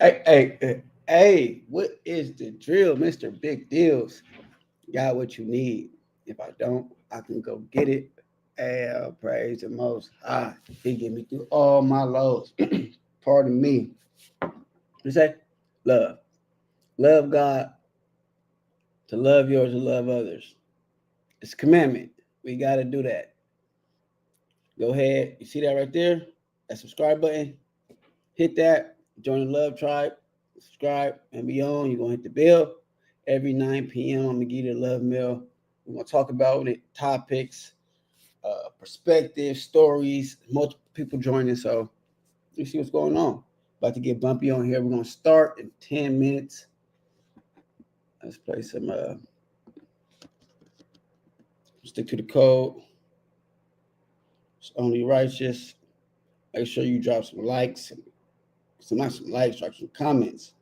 Hey, what is the drill, Mr. Big Deals? Got what you need. If I don't, I can go get it. Hey, praise the Most High. He get me through all my lows. Pardon me. You say, love. Love God, to love yours, to love others. It's a commandment. We got to do that. Go ahead. You see that right there? That subscribe button. Hit that. Join the Love Tribe. Subscribe and be on. You're going to hit the bell. Every 9 p.m., I'm going to give you the love mail. We're going to talk about it, topics, perspective, stories, multiple people joining. So you see what's going on. About to get bumpy on here. We're going to start in 10 minutes. Let's play some, stick to the code. It's only righteous. Make sure you drop some likes. Not some likes, drop some comments.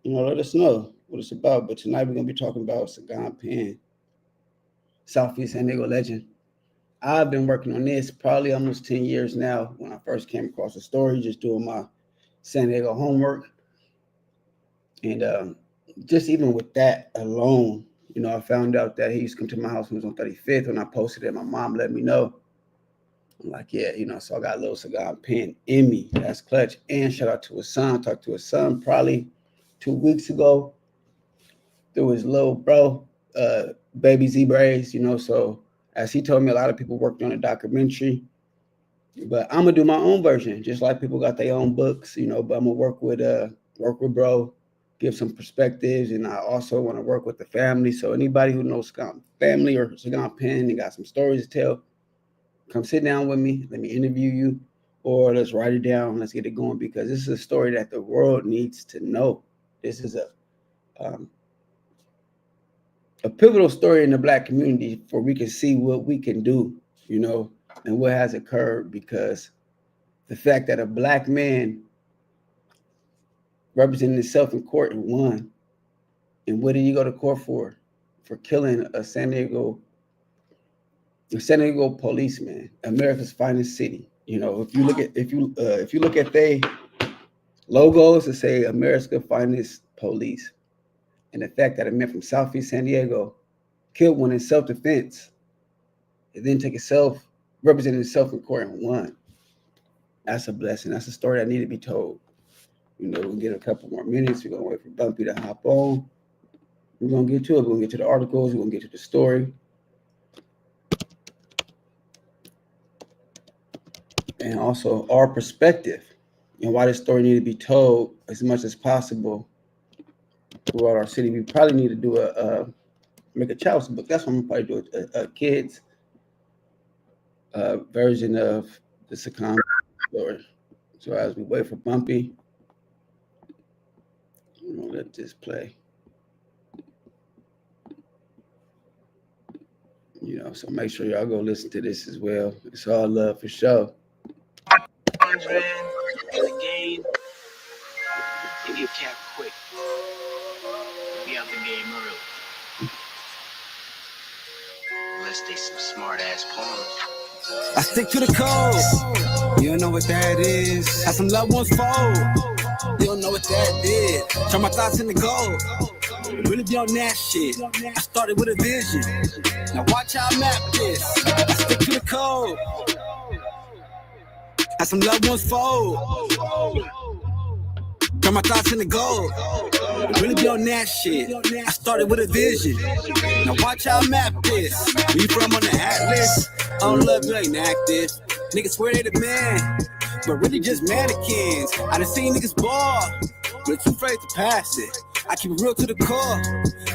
Let us know what it's about. But tonight we're going to be talking about SAGON PENN, Southeast San Diego legend. I've been working on this probably almost 10 years now. When I first came across the story, just doing my San Diego homework. And just even with that alone, I found out that he used to come to my house when he was on 35th. When I posted it, my mom let me know. I'm like, yeah, so I got a little SAGON PENN in me. That's clutch. And shout out to his son. Talked to his son probably 2 weeks ago through his little bro, Baby Z Braves, So as he told me, a lot of people worked on a documentary. But I'm going to do my own version, just like people got their own books, But I'm going to work with bro, give some perspectives. And I also want to work with the family. So anybody who knows SAGON family or SAGON PENN and got some stories to tell, come sit down with me. Let me interview you, or let's write it down. Let's get it going, because this is a story that the world needs to know. This is a pivotal story in the Black community, for we can see what we can do, and what has occurred. Because the fact that a Black man represented himself in court and won, and what did he go to court for? For killing a San Diego policeman, America's finest city. If you look at their logos, to say America's finest police, and the fact that a man from Southeast San Diego killed one in self-defense, and then represented himself in court and won. That's a blessing. That's a story that needed to be told. We'll get a couple more minutes. We're gonna wait for Bumpy to hop on. We're gonna get to it. We're gonna get to the articles. We're gonna get to the story. And also our perspective and why this story needed to be told as much as possible throughout our city. We probably need to do make a child's book. That's what I'm probably do a kids version of the SAGON story. So as we wait for Bumpy, let this play. So make sure y'all go listen to this as well. It's all love for sure. In the game, you get capped quick. Be out the game early. Unless they some smart ass pawns. I stick to the code. You don't know what that is. Have some loved ones fold. You don't know what that did. Turn my thoughts into gold. Really be on that shit. I started with a vision. Now watch how I map this. I stick to the code. Have some loved ones fold. Turn my thoughts into gold. Really be on that shit. I started with a vision. Now watch how I map this. Where you from on the atlas? I don't love you ain't active. Niggas swear they the man, but really just mannequins. I done seen niggas ball, but too afraid to pass it. I keep it real to the core,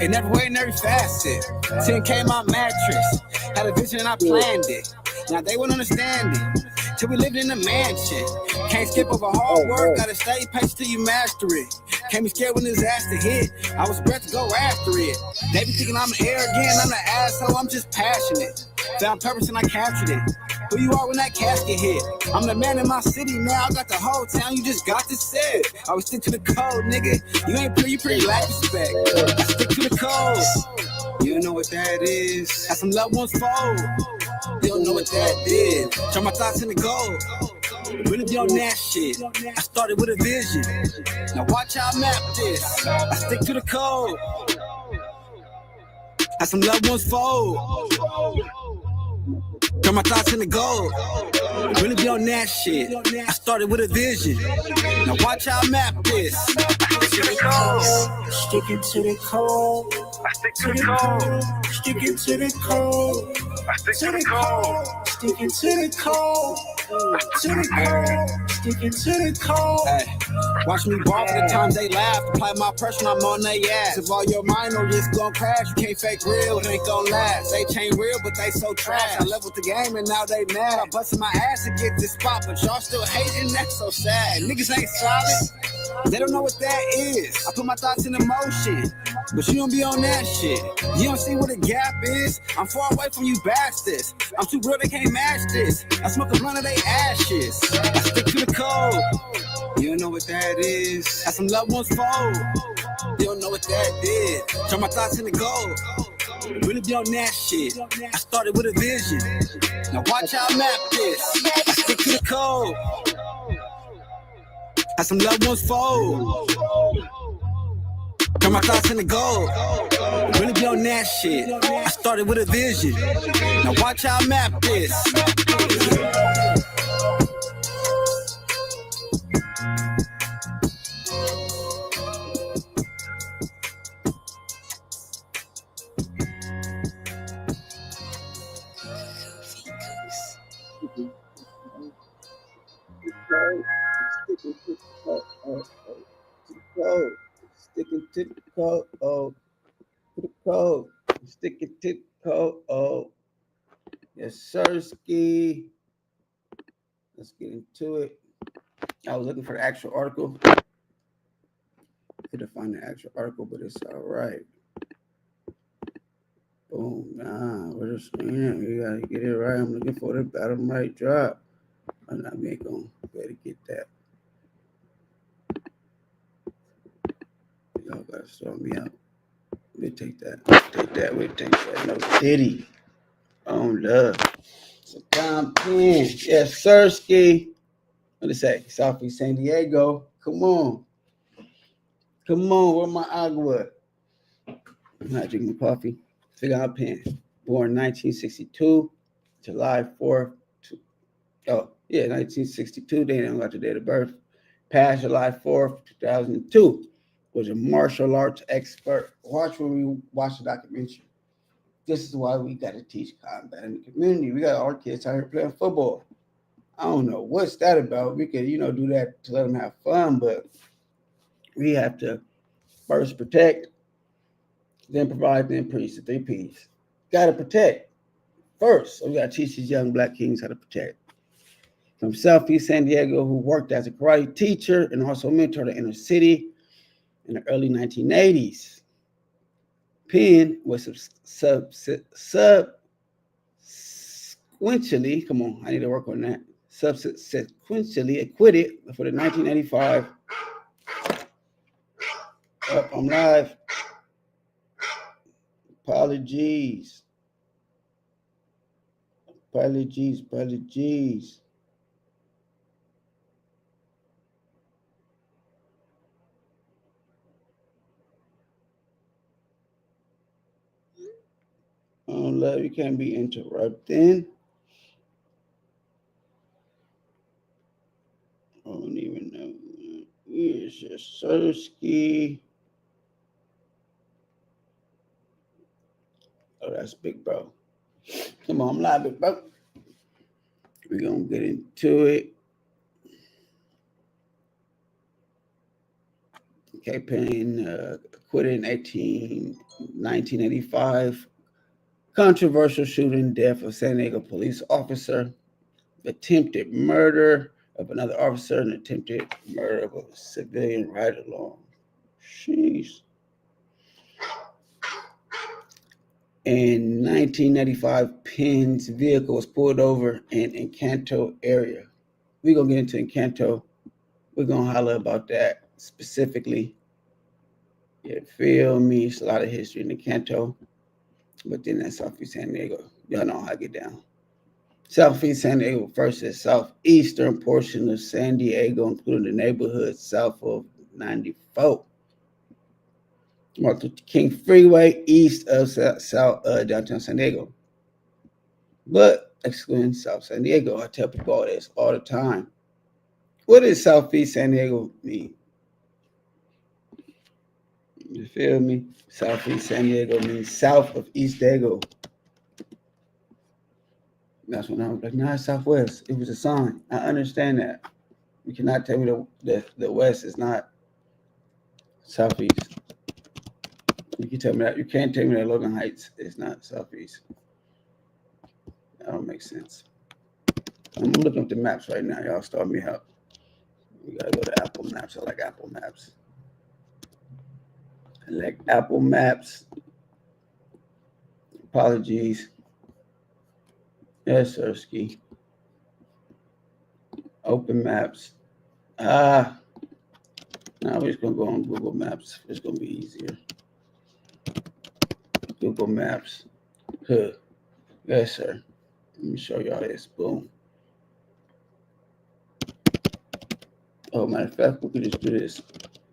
in every way and every facet. 10K my mattress, had a vision and I planned it. Now they won't understand it, till we lived in a mansion. Can't skip over hard work, gotta stay patient till you master it. Can't be scared when this ass to hit, I was bred to go after it. They be thinking I'm arrogant, I'm the asshole, I'm just passionate. Found purpose and I captured it. Who you are when that casket hit? I'm the man in my city now, I got the whole town, you just got to say it. I always stick to the code, nigga. You ain't pretty, you pretty lack respect. I stick to the code. You don't know what that is. Have some loved ones fold. You don't know what that did. Turn my thoughts into gold. Really be on that shit. I started with a vision. Now watch how I map this. I stick to the code. As some loved ones fold. Turn my thoughts into gold. Really be on that shit. I started with a vision. Now watch how I map this. Sticking to the code. I stick to the code. Sticking to the code. I stick to the code. Sticking to the code. To the code. Sticking to the code. Hey, watch me ball for the times they laugh. Apply my pressure when I'm on their ass. If all your mind or just gon' crash, you can't fake real, it ain't gon' last. They chain real, but they so trash. I leveled the game and now they mad. I busted my ass to get this spot, but y'all still hating, that's so sad. Niggas ain't solid. They don't know what that is. I put my thoughts in motion, but you don't be on that shit. You don't see what the gap is. I'm far away from you bastards. I'm too real, they can't match this. I smoke a blunt of they ashes. I stick to the code. You don't know what that is. As some loved ones fold. You don't know what that did. Turn my thoughts into gold. Really be on that shit. I started with a vision. Now watch how I map this. I stick to the code. As some loved ones fold. Turn my thoughts into gold. Really be on that shit. I started with a vision. Now watch how I map this. Sticking to the code, oh, to the code, sticking to the code, oh, yes, sir, ski. Let's get into it. I was looking for the actual article. Couldn't find the actual article, but it's all right. Boom, nah, we're just saying we gotta get it right. I'm looking for the bottom right drop. I'm not gonna go ahead and get that. Y'all gotta sort me out. We'll take that. We'll take that. No pity. On love. SAGON PENN. Yes, sir, ski. What it say? Southeast San Diego. Come on. Come on. Where my agua? I'm not drinking coffee. SAGON PENN. Born 1962, July 4th. 1962. They don't got the date of birth. Passed July 4th, 2002. Was a martial arts expert. Watch when we watch the documentary. This is why we got to teach combat in the community. We got our kids out here playing football. I don't know what's that about. We could, do that to let them have fun, but we have to first protect, then provide, then preach. The 3 P's. Got to protect first. So we got to teach these young black kings how to protect. From Southeast San Diego, who worked as a karate teacher and also mentored the inner city in the early 1980s. Penn was subsequently, come on, I need to work on that. Subsequently acquitted for the 1985. I'm live. Apologies. Oh, love, you can't be interrupting. I don't even know. Where's your Sirski? Oh, that's Big Bro. Come on, I'm live, Big Bro. We're going to get into it. Okay, Penn acquitted in 1985. Controversial shooting death of San Diego police officer. Attempted murder of another officer and attempted murder of a civilian right along. Jeez. In 1995, Penn's vehicle was pulled over in Encanto area. We're going to get into Encanto. We're going to holler about that specifically. You feel me? It's a lot of history in Encanto. But then that's Southeast San Diego. Y'all know how I get down. Southeast San Diego versus southeastern portion of San Diego, including the neighborhood south of 94. Martin Luther King Freeway, east of downtown San Diego. But excluding South San Diego, I tell people this all the time. What does Southeast San Diego mean? You feel me? Southeast San Diego means south of East Dago. That's when I was like, nah, it's Southwest. It was a sign. I understand that. You cannot tell me the West is not Southeast. You can tell me that. You can't tell me that Logan Heights is not Southeast. That don't make sense. I'm looking up the maps right now. Y'all start me up. We gotta go to Apple Maps. I like Apple Maps. I like Apple Maps. Apologies. Yes, Sirski. Open Maps. Now we're just gonna go on Google Maps. It's gonna be easier. Google Maps. Huh. Yes, sir. Let me show y'all this. Boom. Oh, matter of fact, we could just do this.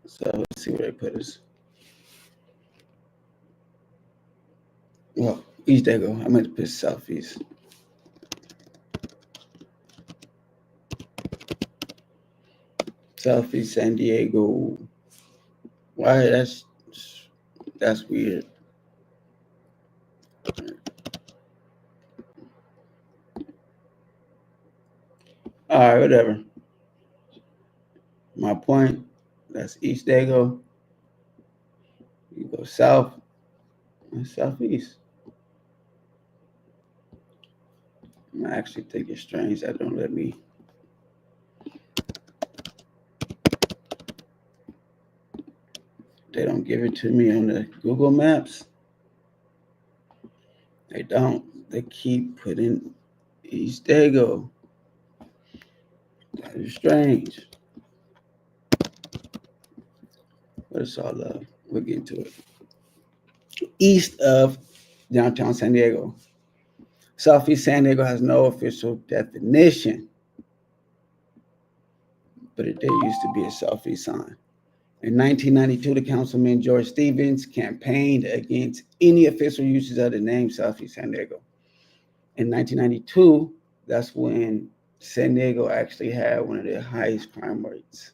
So let's see where they put us. Well, East Dago. I meant to put Southeast. Southeast San Diego. Why? That's weird. All right, whatever. My point, that's East Dago. You go south and southeast. I actually think it's strange that don't let me. They don't give it to me on the Google Maps. They don't. They keep putting East Dago. That is strange. But it's all love. We'll get into it. East of downtown San Diego. Southeast San Diego has no official definition, but it did used to be a Southeast sign. In 1992, the councilman George Stevens campaigned against any official uses of the name Southeast San Diego. In 1992, that's when San Diego actually had one of the highest crime rates.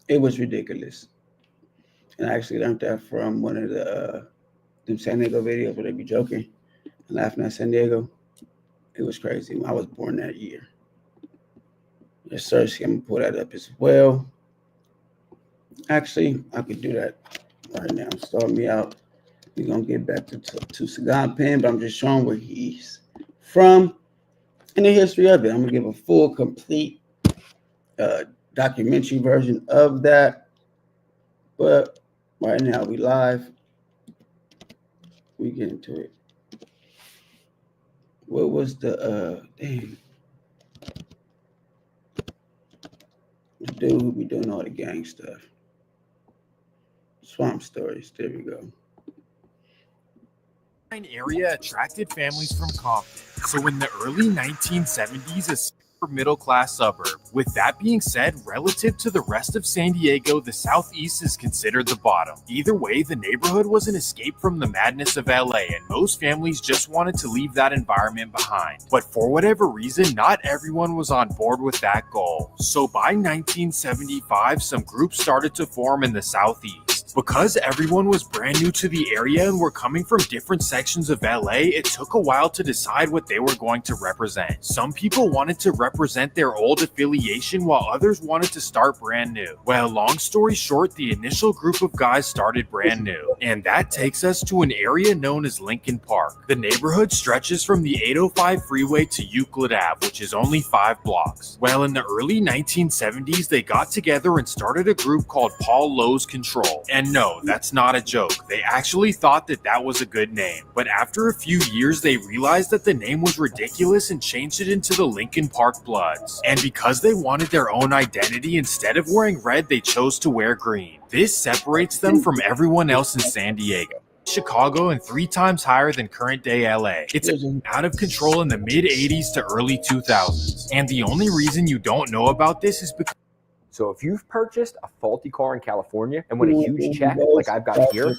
It was ridiculous. And I actually learned that from one of the San Diego videos where they be joking and laughing at San Diego. It was crazy. I was born that year. Yes, sir. I'm going to pull that up as well. Actually, I could do that right now. Start me out. We're going to get back to SAGON PENN, but I'm just showing where he's from and the history of it. I'm going to give a full, complete documentary version of that. But right now, we live. We get into it. What was the, dang. The dude who be doing all the gang stuff. Swamp Stories. There we go. Area attracted families from Compton. So in the early 1970s, a super middle-class suburb. With that being said, relative to the rest of San Diego, the Southeast is considered the bottom. Either way, the neighborhood was an escape from the madness of LA, and most families just wanted to leave that environment behind. But for whatever reason, not everyone was on board with that goal. So by 1975, some groups started to form in the Southeast. Because everyone was brand new to the area and were coming from different sections of LA, it took a while to decide what they were going to represent. Some people wanted to represent their old affiliation while others wanted to start brand new. Well, long story short, the initial group of guys started brand new. And that takes us to an area known as Lincoln Park. The neighborhood stretches from the 805 freeway to Euclid Ave, which is only 5 blocks. Well, in the early 1970s, they got together and started a group called Paul Lowe's Control. And no, that's not a joke. They actually thought that that was a good name. But after a few years, they realized that the name was ridiculous and changed it into the Lincoln Park Bloods. And because they wanted their own identity, instead of wearing red, they chose to wear green. This separates them from everyone else in San Diego. Chicago and 3 times higher than current day LA. It's out of control in the mid 80s to early 2000s. And the only reason you don't know about this is because So if you've purchased a faulty car in California and won a huge check like I've got here,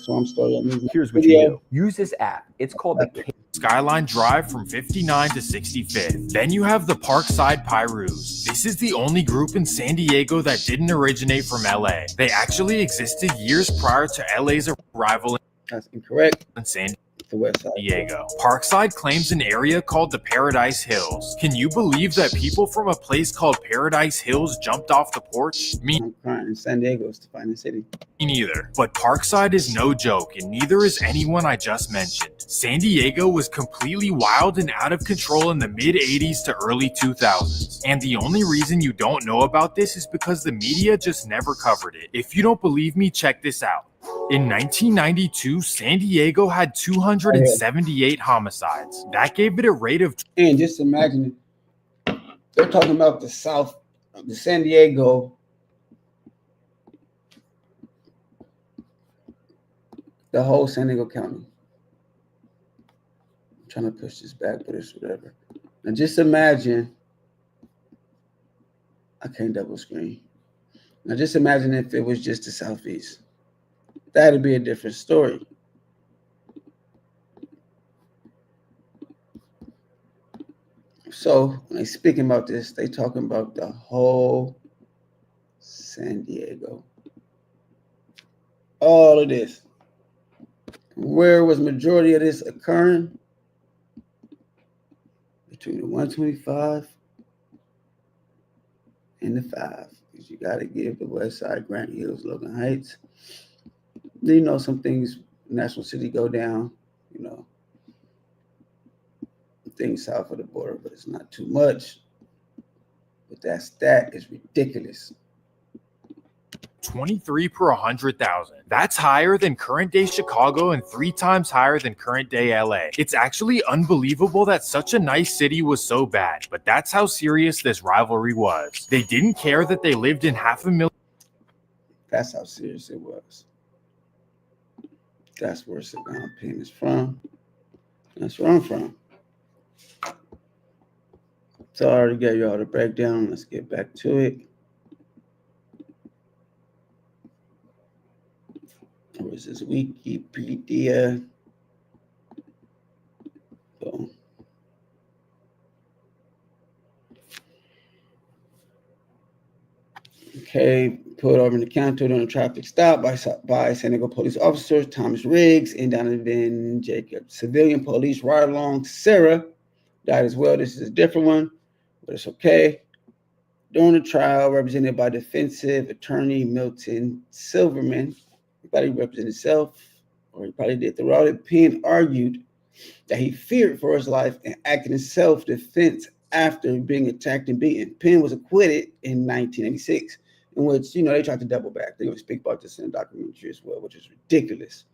here's what you do. Use this app. It's called the Skyline Drive from 59 to 65th. Then you have the Parkside Pyrus. This is the only group in San Diego that didn't originate from LA. They actually existed years prior to LA's arrival That's incorrect. in San The West Side. Diego. Parkside claims an area called the Paradise Hills. Can you believe that people from a place called Paradise Hills jumped off the porch? Me I'm crying. San Diego is the finest city. neither. But Parkside is no joke, and neither is anyone I just mentioned. San Diego was completely wild and out of control in the mid 80s to early 2000s. And the only reason you don't know about this is because the media just never covered it. If you don't believe me, check this out. In 1992, San Diego had 278 homicides. That gave it a rate of And just imagine, they're talking about the South, the San Diego, the whole San Diego County. I'm trying to push this back, but it's whatever. Now just imagine, I can't double screen. Now just imagine if it was just the Southeast. That'd be a different story. So when they speaking about this, they talking about the whole San Diego. All of this. Where was majority of this occurring? Between the 125 and the 5. Because you got to give the West Side, Grant Hills, Logan Heights. You know, some things, National City go down, you know, things south of the border, but it's not too much. But that stat is ridiculous. 23 per 100,000. That's higher than current day Chicago and 3 times higher than current day LA. It's actually unbelievable that such a nice city was so bad, but that's how serious this rivalry was. They didn't care that they lived in 500,000. That's how serious it was. That's where Sagon Penn is from. That's where I'm from. So I already gave you all the breakdown. Let's get back to it. Where's this Wikipedia? Boom. Okay, pulled over in the counter during a traffic stop by San Diego police officers Thomas Riggs and Donovan Jacob. Civilian police ride along. Sarah died as well. This is a different one, but it's okay. During the trial, represented by defensive attorney Milton Silverman, he probably represented himself, or he probably did throughout it. Penn argued that he feared for his life and acted in self-defense after being attacked and beaten. Penn was acquitted in 1986, in which, you know, they tried to double back. They're going to speak about this in a documentary as well, which is ridiculous.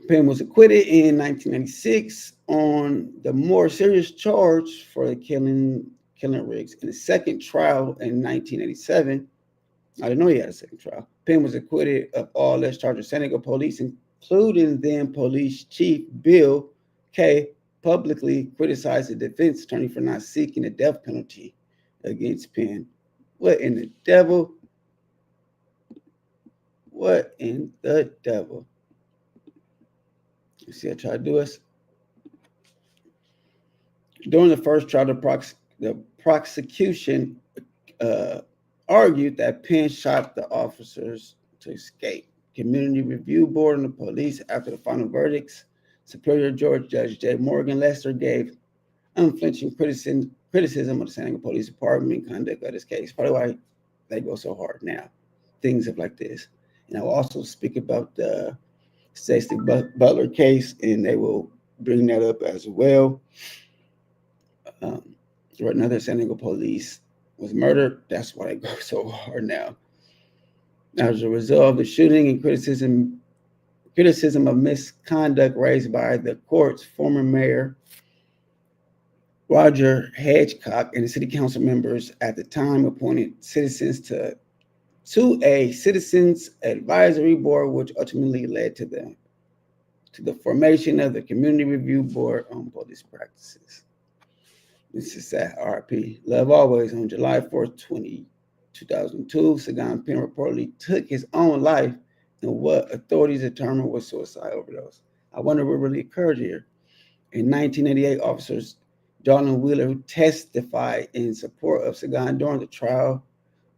Penn was acquitted in 1996 on the more serious charge for the killing Riggs. In the second trial in 1987, I didn't know he had a second trial. Penn was acquitted of all less charges. San Diego police, including then police chief Bill Kay, publicly criticized the defense attorney for not seeking the death penalty against Penn. What in the devil? What in the devil? You see, I tried to do this. During the first trial, the prosecution argued that Penn shot the officers to escape. Community Review Board and the police, after the final verdicts, Superior Judge J. Morgan Lester gave unflinching criticism of the San Diego Police Department conduct of this case. Probably why they go so hard now. Things of like this. And I will also speak about the Stacey Butler case, and they will bring that up as well. Another San Diego police was murdered. That's why they go so hard now. As a result of the shooting and criticism of misconduct raised by the court's former mayor, Roger Hedgecock, and the city council members at the time appointed citizens to a citizens advisory board, which ultimately led to the to the formation of the Community Review Board on Police Practices. This is at RP. Love Always. On July 4th, 2002, Sagon Penn reportedly took his own life in what authorities determined was suicide overdose. I wonder what really occurred here. In 1988, officers Darlin Wheeler, who testified in support of Sagon during the trial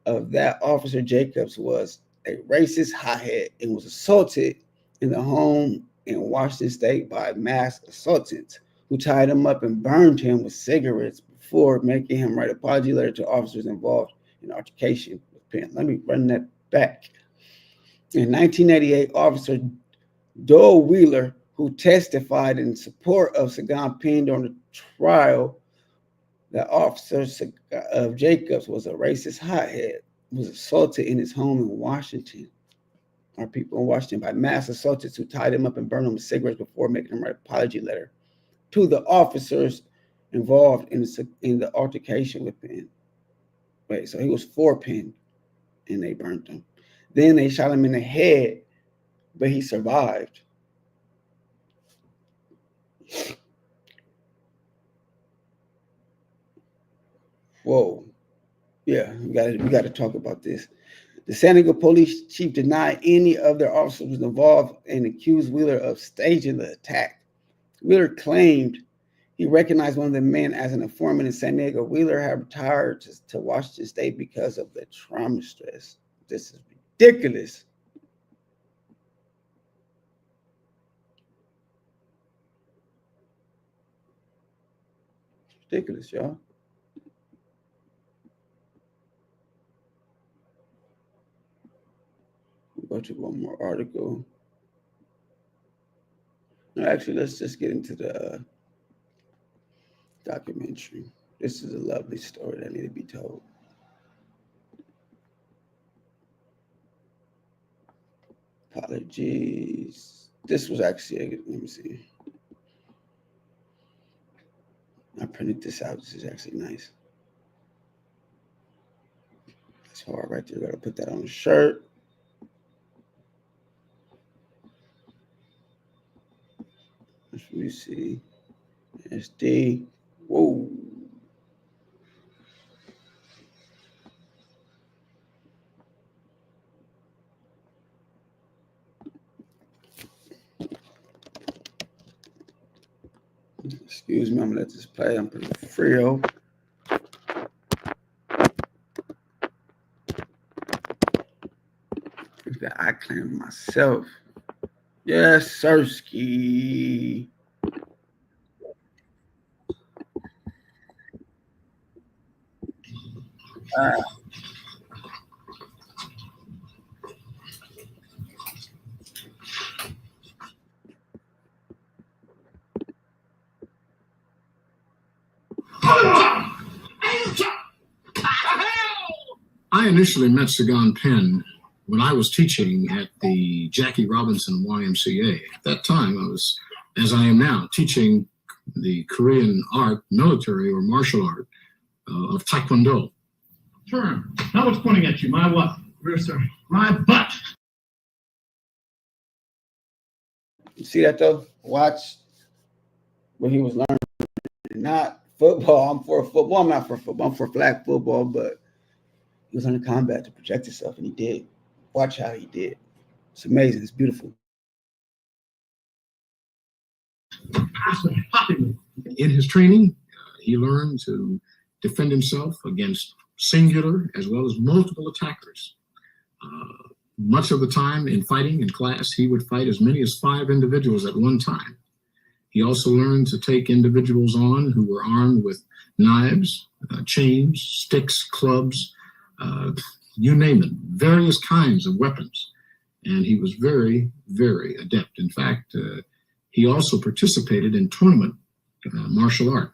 of that officer Jacobs, was a racist hothead and was assaulted in the home in Washington State by masked assailants who tied him up and burned him with cigarettes before making him write an apology letter to officers involved in altercation with Penn. Let me run that back. In 1988, Officer Doyle Wheeler, who testified in support of Sagon Penn during the trial, the officer of Jacobs was a racist hothead, was assaulted in his home in Washington. Our people in Washington by mass assaultants who tied him up and burned him with cigarettes before making him write an apology letter to the officers involved in the altercation with Penn. Wait, so he was for Penn, and they burned him. Then they shot him in the head, but he survived. Whoa. Yeah, we got to talk about this. The San Diego police chief denied any of their officers was involved and accused Wheeler of staging the attack. Wheeler claimed he recognized one of the men as an informant in San Diego. Wheeler had retired to Washington State because of the trauma stress. This is ridiculous. Ridiculous, y'all. Go to one more article. No, actually, let's just get into the documentary. This is a lovely story that needs to be told. Apologies. This was actually, let me see. I printed this out. This is actually nice. That's hard right there. Got to put that on the shirt. Let me see. SD. Whoa. Excuse me, I'm gonna let this play. I'm pretty frio. I claim myself. Yes, Sirski. I initially met Sagon Penn when I was teaching at the Jackie Robinson YMCA. At that time, I was, as I am now, teaching the Korean art, military or martial art of Taekwondo. Turn. Now what's pointing at you? My what? Rear, sir. My butt. You see that though? Watch what he was learning. Not football. I'm for football. I'm not for football. I'm for flag football, but he was learning combat to protect himself, and he did. Watch how he did. It's amazing. It's beautiful. In his training, he learned to defend himself against singular as well as multiple attackers. Much of the time in fighting in class, he would fight as many as 5 individuals at one time. He also learned to take individuals on who were armed with knives, chains, sticks, clubs, you name it, various kinds of weapons. And he was very, very adept. In fact, he also participated in tournament martial art.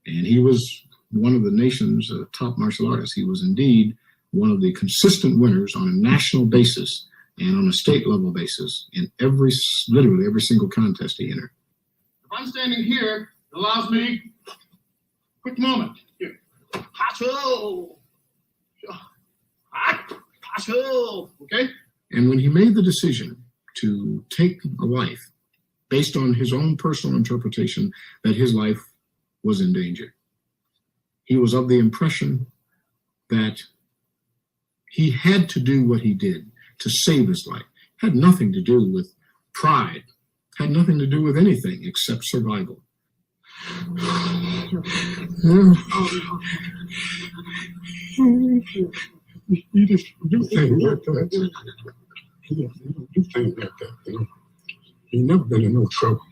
And he was one of the nation's top martial artists. He was indeed one of the consistent winners on a national basis and on a state level basis in literally every single contest he entered. If I'm standing here, it allows me, quick moment. Here. Okay? And when he made the decision to take a life, based on his own personal interpretation that his life was in danger. He was of the impression that he had to do what he did to save his life. Had nothing to do with pride, had nothing to do with anything except survival. He just do things like that. He don't do things like that, you know. He never been in no trouble.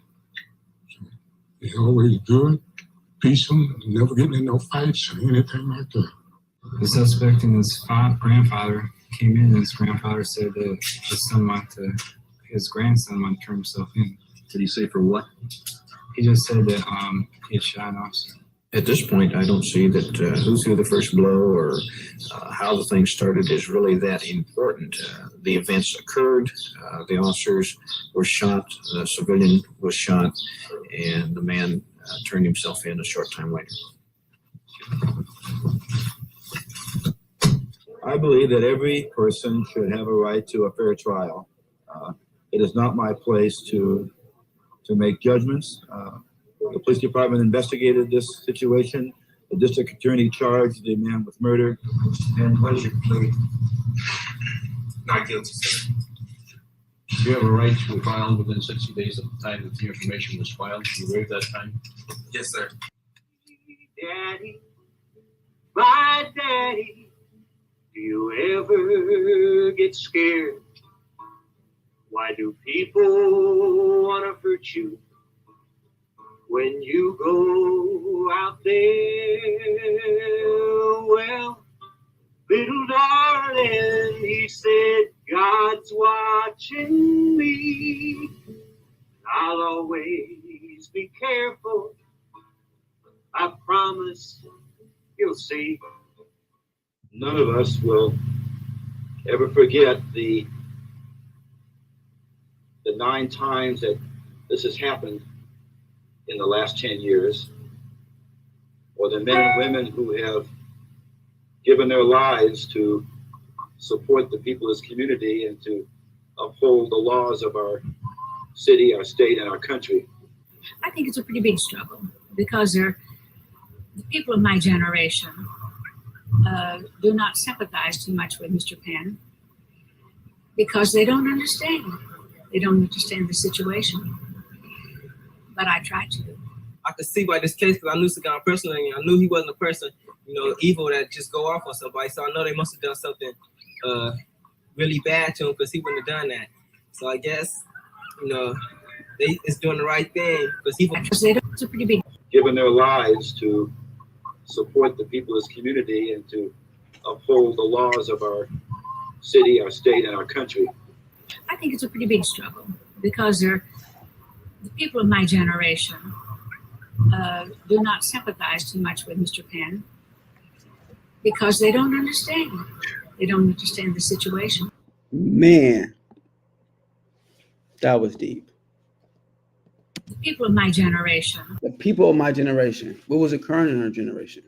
He's always good, peaceful, never getting in no fights or anything like that. The suspect and his grandfather came in, and his grandfather said that his grandson wanted to turn himself in. Did he say for what? He just said that he had shot an officer. At this point, I don't see that who threw the first blow or how the thing started is really that important. The events occurred, the officers were shot, the civilian was shot, and the man turned himself in a short time later. I believe that every person should have a right to a fair trial. It is not my place to make judgments. The police department investigated this situation. The district attorney charged the man with murder. And what is your plea? Not guilty, sir. Do you have a right to file within 60 days of the time that the information was filed? Do you waive that time? Yes, sir. Daddy, my daddy, do you ever get scared? Why do people want to hurt you when you go out there? Well, little darling, he said, God's watching me. I'll always be careful. I promise you'll see. None of us will ever forget the 9 times that this has happened in the last 10 years, or the men and women who have given their lives to support the people of this community and to uphold the laws of our city, our state, and our country. I think it's a pretty big struggle because the people of my generation do not sympathize too much with Mr. Penn because they don't understand. They don't understand the situation. But I try to. I could see by this case because I knew Sagon personally, and I knew he wasn't a person, evil that just go off on somebody. So I know they must have done something really bad to him because he wouldn't have done that. So I guess, it's doing the right thing because it's a pretty big. Given their lives to support the people of this community and to uphold the laws of our city, our state, and our country. I think it's a pretty big struggle because the people of my generation do not sympathize too much with Mr. Penn because they don't understand. They don't understand the situation. Man, that was deep. The people of my generation. The people of my generation. What was occurring in our generation?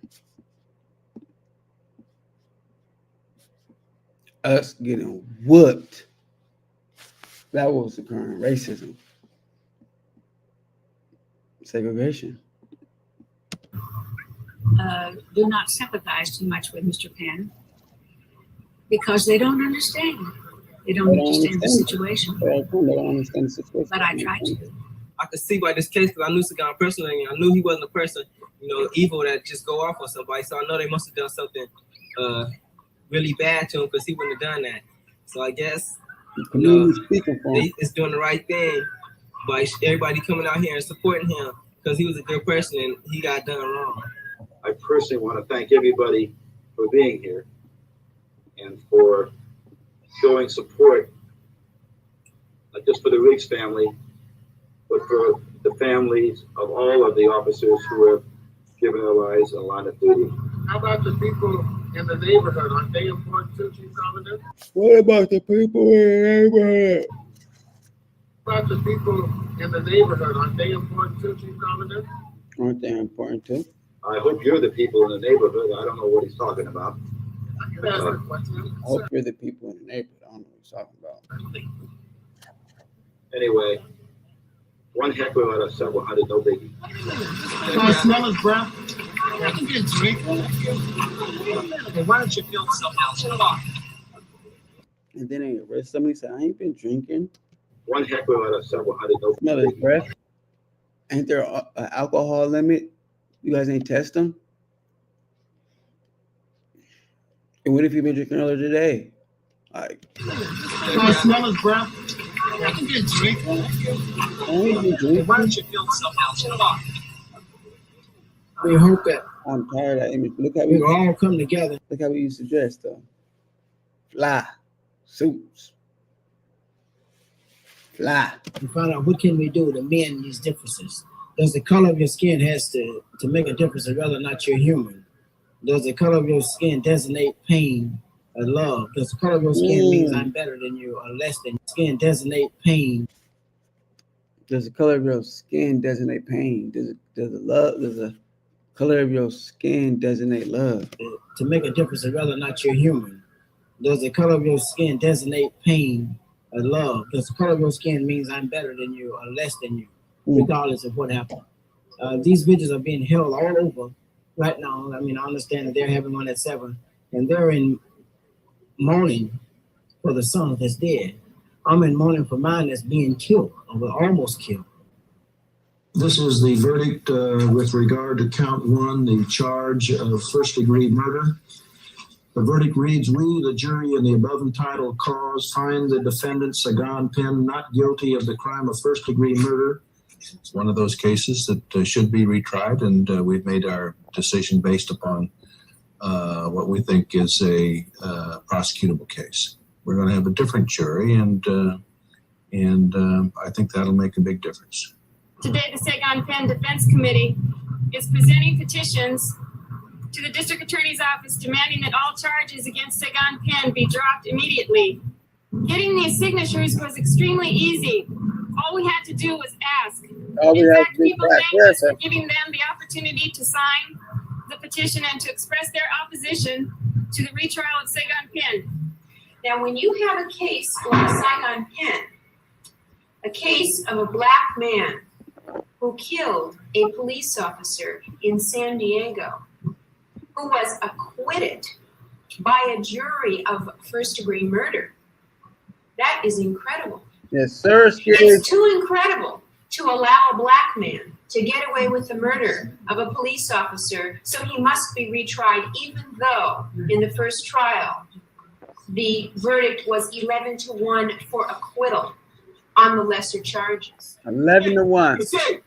Us getting whooped. That was occurring. Racism. Segregation. Do not sympathize too much with Mr. Penn because they don't understand. They don't understand the situation. They don't understand the situation. But I try to. I could see by this case because I knew Sagon personally, and I knew he wasn't a person, evil that just go off on somebody. So I know they must have done something really bad to him because he wouldn't have done that. So I guess it's doing the right thing by everybody coming out here and supporting him because he was a good person and he got done wrong. I personally want to thank everybody for being here and for showing support, not just for the Riggs family, but for the families of all of the officers who have given their lives in the line of duty. How about the people in the neighborhood? Aren't they important too, Chief Commandant? What about the people in the neighborhood? What about the people in the neighborhood? Aren't they important too, Chief Commandant? Aren't they important too? I hope you're the people in the neighborhood. I don't know what he's talking about. I hope you're the people in the neighborhood. I don't know what he's talking about. Anyway, One heckler out of several hundred, no biggie. I smell his breath. I can get a drink. Okay, why don't you feel something else? Come on. And then they arrest somebody. Say, I ain't been drinking. One heckler out of several hundred, no Smell his breath. Ain't there an alcohol limit? You guys ain't test them? And what if you've been drinking earlier today? Like, I smell his breath. I can get a drink. Okay, why don't you feel something else? Come on. We hope that I'm tired of that image. Look how we all come together. Look how we used to dress, though. Fly suits. Fly. To find out what can we do to mend these differences. Does the color of your skin has to make a difference of whether or not you're human? Does the color of your skin designate pain or love? Does the color of your skin means I'm better than you or less than you? Skin designate pain. Does the color of your skin designate pain? Does the color of your skin designate love? To make a difference of whether or not you're human. Does the color of your skin designate pain or love? Does the color of your skin means I'm better than you or less than you, regardless of what happened? These vigils are being held all over right now. I mean, I understand that they're having one at 7, and they're in mourning for the son that's dead. I'm in mourning for mine that's being killed, or almost killed. This is the verdict with regard to count 1, the charge of first-degree murder. The verdict reads, we, the jury in the above entitled cause, find the defendant, Sagon Penn, not guilty of the crime of first-degree murder. It's one of those cases that should be retried, and we've made our decision based upon what we think is a prosecutable case. We're going to have a different jury, and I think that'll make a big difference. Today, the Sagon Penn Defense Committee is presenting petitions to the District Attorney's Office demanding that all charges against Sagon Penn be dropped immediately. Getting these signatures was extremely easy. All we had to do was ask. In fact, people thanked us for giving them the opportunity to sign the petition and to express their opposition to the retrial of Sagon Penn. Now, when you have a case like Sagon Penn, a case of a black man who killed a police officer in San Diego, who was acquitted by a jury of first-degree murder, that is incredible. Yes, sir. It's too incredible to allow a black man to get away with the murder of a police officer, so he must be retried, even though in the first trial the verdict was 11-1 for acquittal on the lesser charges. 11-1. Escape!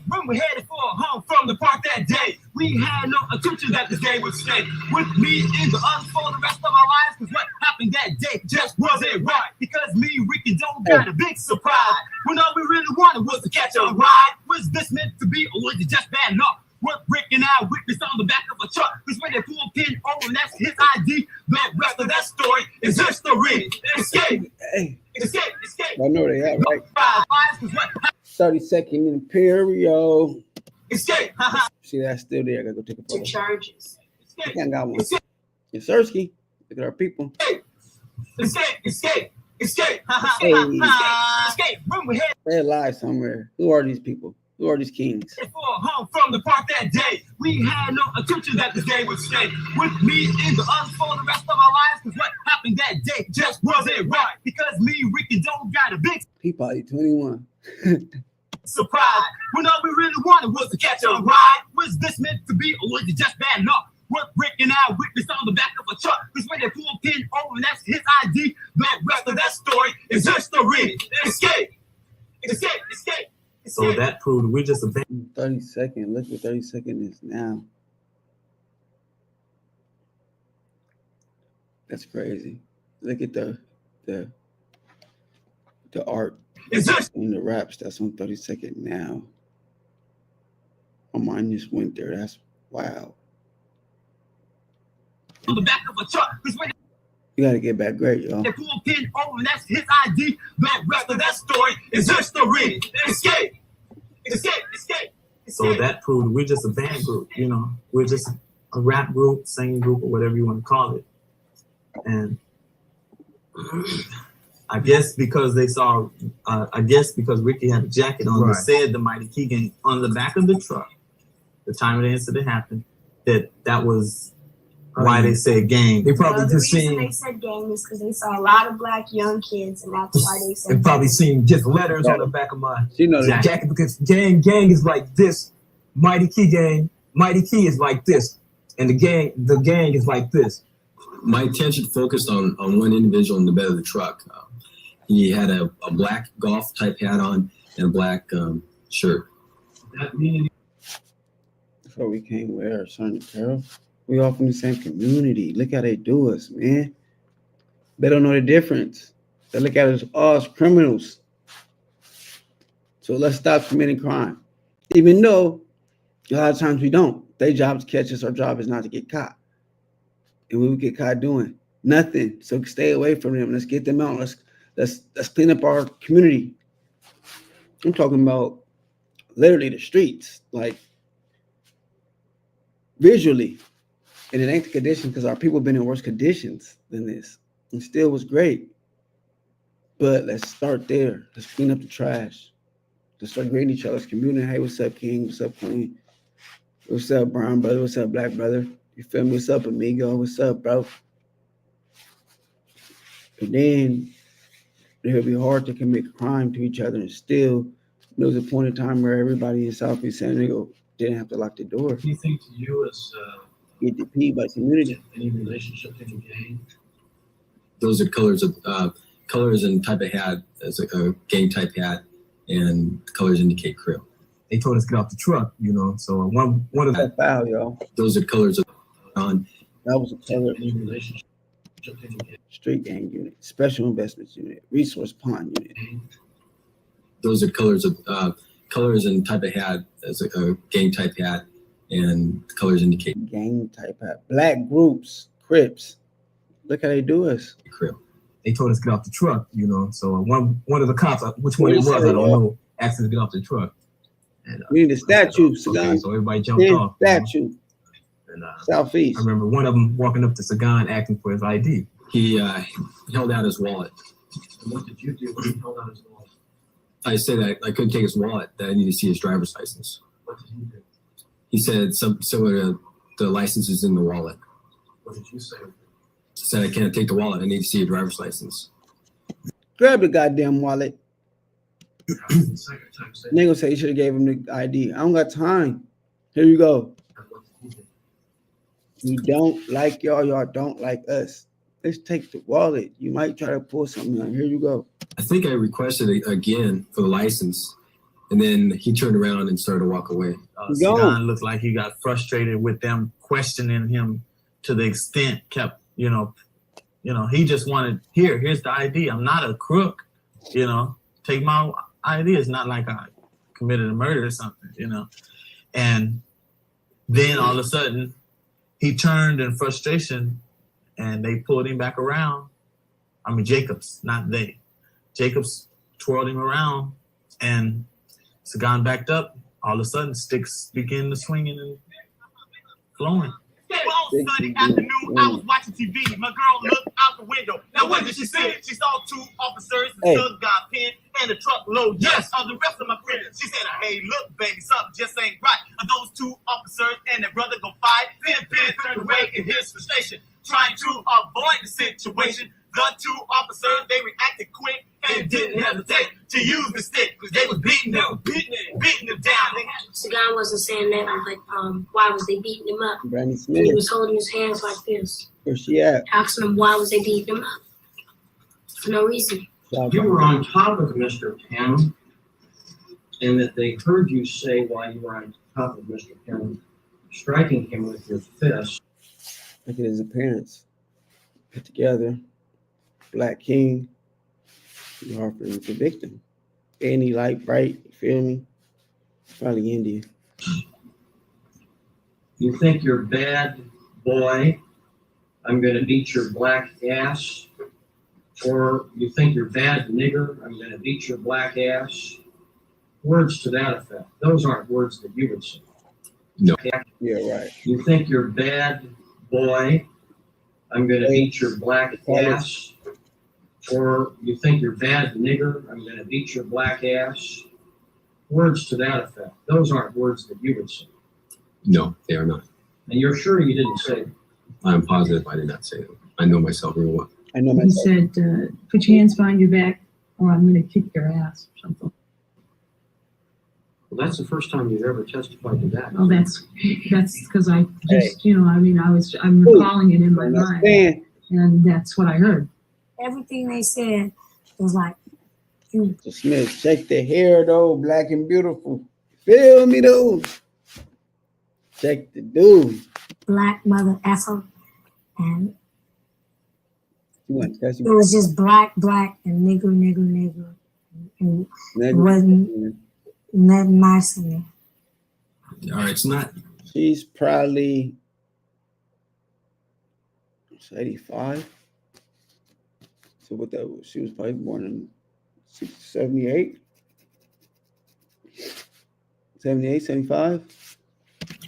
When we headed for home from the park that day, we had no intention that this day would stay with me in the unfold the rest of our lives. Cause what happened that day just wasn't right. Because me, Ricky, don't got a big surprise. When all we really wanted was to catch a ride. Was this meant to be, or was it just bad luck? What Rick and I witnessed on the back of a truck was when they pull a pin over, and that's his ID. The rest of that story is history. Escape! Hey. Escape! I know they have, right? 32nd Imperial. Escape! See, that's still there. I gotta go take a photo. Charges. I think I got one. Yes, Sirski. Look at our people. Escape! Hey. Escape! When we head They're alive somewhere. Who are these people? Who are these kings? for home from the park that day, we had no intention that this day would stay with me in the unfold the rest of our lives. Cause what happened that day just wasn't right. Because me, Ricky, don't got a big Peabody 21. surprise. When all we really wanted was to catch a ride. Was this meant to be, or was it just bad luck? What Rick and I witnessed on the back of a truck was when they pull a pin over, and that's his ID. The rest of that story is history. Escape! So that proved we just abandoned. 32nd. Look what 32nd is now. That's crazy. Look at the art and the raps. That's on 32nd now. My mind just went there. That's wow. On the back of a truck was when You gotta get back great, y'all. they pull a pin over, and that's his ID. The rest of that story is history. Escape! So that proved we're just a band group, you know. We're just a rap group, singing group, or whatever you want to call it. And I guess because they saw, I guess because Ricky had a jacket on that said the Mighty Key Gang on the back of the truck, the time of the incident happened, that was why they said gang. They probably the just reason seen. they said gang is because they saw a lot of black young kids, and that's why they said. They probably seen just letters on the back of my jacket because gang is like this, Mighty Key Gang. Mighty Key is like this, and the gang is like this. My attention focused on one individual in the bed of the truck. He had a black golf type hat on and a black shirt. Before we came with our son and Carol, we all from the same community. Look how they do us, man. They don't know the difference. They look at us all as criminals. So let's stop committing crime. Even though a lot of times we don't. Their job is to catch us. Our job is not to get caught. And what we get caught doing? Nothing. So stay away from them. Let's get them out. Let's clean up our community. I'm talking about literally the streets, like visually. And it ain't the condition because our people have been in worse conditions than this. And still was great. But let's start there. Let's clean up the trash. Let's start greeting each other's community. Hey, what's up, King? What's up, Queen? What's up, brown brother? What's up, black brother? You feel me? What's up, amigo? What's up, bro? And then it'll be hard to commit crime to each other, and still there was a point in time where everybody in Southeast San Diego didn't have to lock the door. Do you think to you as Get defeated by community. any relationship in the gang? Those are colors and type of hat as a gang type hat, and the colors indicate Crip. They told us to get off the truck, you know. So one of that foul, y'all. Those are colors on. That was a color. Any relationship in the gang? Street gang unit, special investments unit, resource pond unit. Those are colors and type of hat as a gang type hat, and the colors indicate gang type hat. Black groups, Crips. Look how they do us. Crip. They told us to get off the truck, you know. So one of the cops, which one it was, I don't know, asked us to get off the truck. And, we need a statue, Sagan. So everybody jumped off. Statue. And, Southeast. I remember one of them walking up to Sagan asking for his ID. He held out his wallet. And what did you do when he held out his wallet? I said I couldn't take his wallet, that I need to see his driver's license. What did he do? He said some of the license is in the wallet. What did you say? I said I can't take the wallet, I need to see a driver's license. Grab the goddamn wallet. They gonna say you should have gave him the ID. I don't got time. Here you go. We don't like y'all. Y'all don't like us. Let's take the wallet. You might try to pull something out. Here you go. I think I requested it again for the license, and then he turned around and started to walk away. Sagan looked like he got frustrated with them questioning him to the extent you know, he just wanted, here's the ID. I'm not a crook, you know, take my ID. It's not like I committed a murder or something, you know. And then all of a sudden he turned in frustration and they pulled him back around. I mean, Jacobs, not they. Jacobs twirled him around and Sagan backed up. All of a sudden sticks began to swinging and flowing. Well, Sunday afternoon, I was watching TV. My girl looked out the window. Now, what did she see? She saw two officers, the gun pen, and a truckload of the rest of my friends. She said, hey, look, baby, something just ain't right. Are those two officers and their brother go fight? Penn turned away in his frustration, trying to avoid the situation. The two officers, they reacted quick and didn't hesitate to use the stick because they was beating them down. Sagan wasn't saying that, but why was they beating him up? Brandy And Smith. he was holding his hands like this. Where's she at? Asking him why was they beating him up? For no reason. You were on top of Mr. Penn, and that they heard you say while you were on top of Mr. Penn, striking him with your fist. Look at his appearance. Put together. Black King. You hard for him to victim. And he light bright, you feel me? Probably Indian. You think you're bad, boy? I'm gonna beat your black ass. Or you think you're bad, nigger? I'm gonna beat your black ass. Words to that effect. Those aren't words that you would say. No. Yeah, right. You think you're bad, boy? I'm gonna beat your black ass. or you think you're bad nigger, I'm gonna beat your black ass. Words to that effect. Those aren't words that you would say. No, they are not. And you're sure you didn't say them? I'm positive I did not say them. I know myself real well. I know He said, put your hands behind your back or I'm going to kick your ass or something. Well, that's the first time you've ever testified to that. Well, that's because I just, you know, I mean, I'm recalling it in my mind. And that's what I heard. Everything they said was like, Mr. Smith, check the hair though, black and beautiful. Feel me though. Check the dude. black mother effer, and It was just black, and nigger. And it wasn't nothing nice in there. All right, it's not. She's probably 85. So what that was? She was probably born in 78. 78, 75.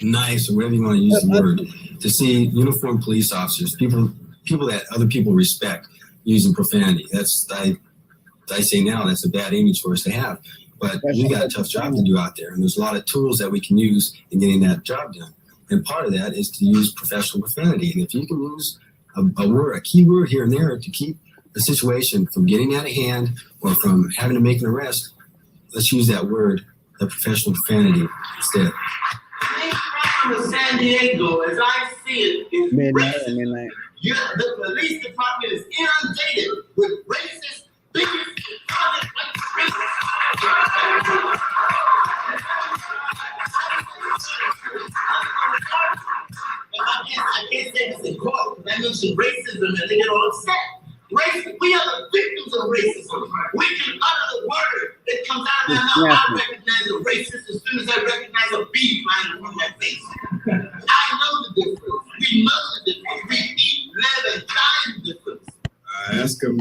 Nice, or whatever you want to use the word, to see uniformed police officers, people that other people respect, using profanity. I say now that's a bad image for us to have. But we got a tough job to do out there, and there's a lot of tools that we can use in getting that job done. And part of that is to use professional profanity. And if you can use a key word here and there to keep the situation from getting out of hand or from having to make an arrest, let's use that word, the professional profanity, instead. From San Diego, as I see it, is Midnight. the police department is inundated with racist, bigots, I can't say this in court. That means racism, and they get all upset. We are the victims of racism. We can utter the word that comes out of their mouth. I recognize a racist as soon as I recognize a bee flying from my face. I know the difference. We know the difference. We eat, live, and die in the difference. I asked them